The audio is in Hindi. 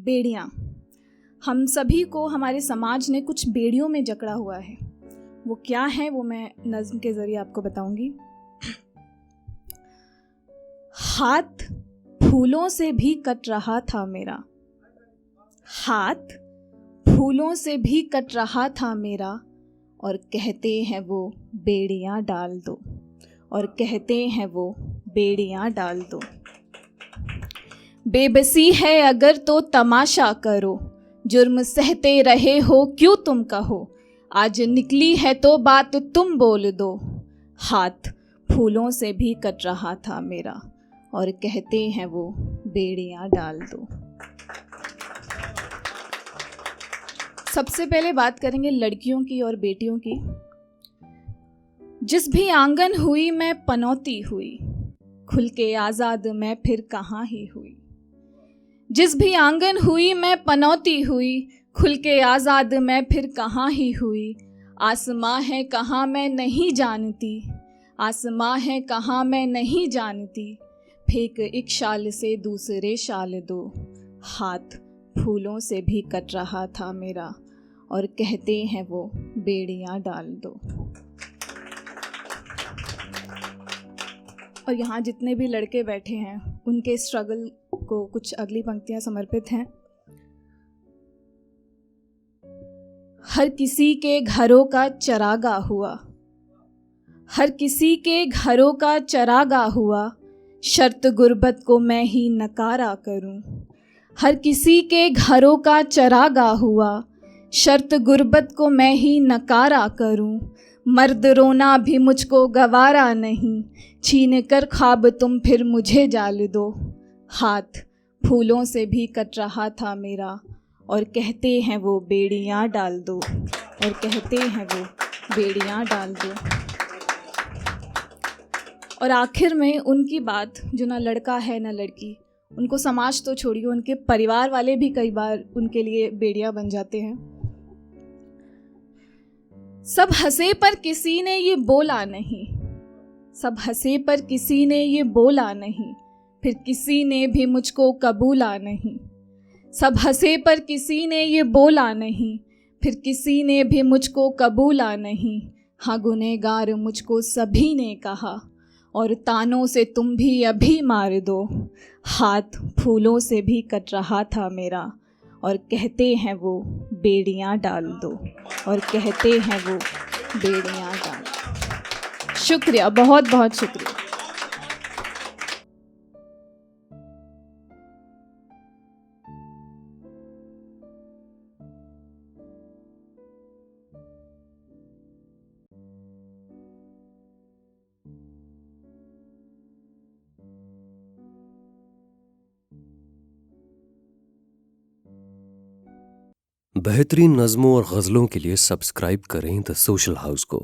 बेड़ियाँ। हम सभी को हमारे समाज ने कुछ बेड़ियों में जकड़ा हुआ है। वो क्या है वो मैं नज़्म के ज़रिए आपको बताऊंगी। हाथ फूलों से भी कट रहा था मेरा, हाथ फूलों से भी कट रहा था मेरा, और कहते हैं वो बेड़ियाँ डाल दो, और कहते हैं वो बेड़ियाँ डाल दो। बेबसी है अगर तो तमाशा करो, जुर्म सहते रहे हो क्यों तुम कहो, आज निकली है तो बात तुम बोल दो। हाथ फूलों से भी कट रहा था मेरा, और कहते हैं वो बेड़ियाँ डाल दो। सबसे पहले बात करेंगे लड़कियों की और बेटियों की। जिस भी आंगन हुई मैं पनौती हुई, खुल के आज़ाद मैं फिर कहाँ ही हुई। जिस भी आंगन हुई मैं पनौती हुई, खुल के आज़ाद मैं फिर कहाँ ही हुई। आसमां है कहाँ मैं नहीं जानती, आसमां है कहाँ मैं नहीं जानती। फेंक एक शाल से दूसरे शाल दो, हाथ फूलों से भी कट रहा था मेरा, और कहते हैं वो बेड़ियाँ डाल दो। और यहाँ जितने भी लड़के बैठे हैं उनके स्ट्रगल को कुछ अगली पंक्तियाँ समर्पित हैं। हर किसी के घरों का चरागा हुआ, हर किसी के घरों का चरागा हुआ, शर्त गुर्बत को मैं ही नकारा करूं। हर किसी के घरों का चरागा हुआ, शर्त गुर्बत को मैं ही नकारा करूं। मर्द रोना भी मुझको गवारा नहीं, छीन कर ख्वाब तुम फिर मुझे जाल दो। हाथ फूलों से भी कट रहा था मेरा, और कहते हैं वो बेड़ियाँ डाल दो, और कहते हैं वो बेड़ियाँ डाल दो। और आखिर में उनकी बात, जो ना लड़का है ना लड़की, उनको समाज तो छोड़िए, उनके परिवार वाले भी कई बार उनके लिए बेड़ियाँ बन जाते हैं। सब हंसे पर किसी ने ये बोला नहीं, सब हंसे पर किसी ने ये बोला नहीं, फिर किसी ने भी मुझको कबूला नहीं। सब हंसे पर किसी ने ये बोला नहीं, फिर किसी ने भी मुझको कबूला नहीं। हाँ गुनहगार मुझको सभी ने कहा, और तानों से तुम भी अभी मार दो। हाथ फूलों से भी कट रहा था मेरा, और कहते हैं वो बेड़ियाँ डाल दो, और कहते हैं वो बेड़ियाँ डाल दो। शुक्रिया, बहुत बहुत शुक्रिया। बेहतरीन नज़्मों और गज़लों के लिए सब्सक्राइब करें द सोशल हाउस को।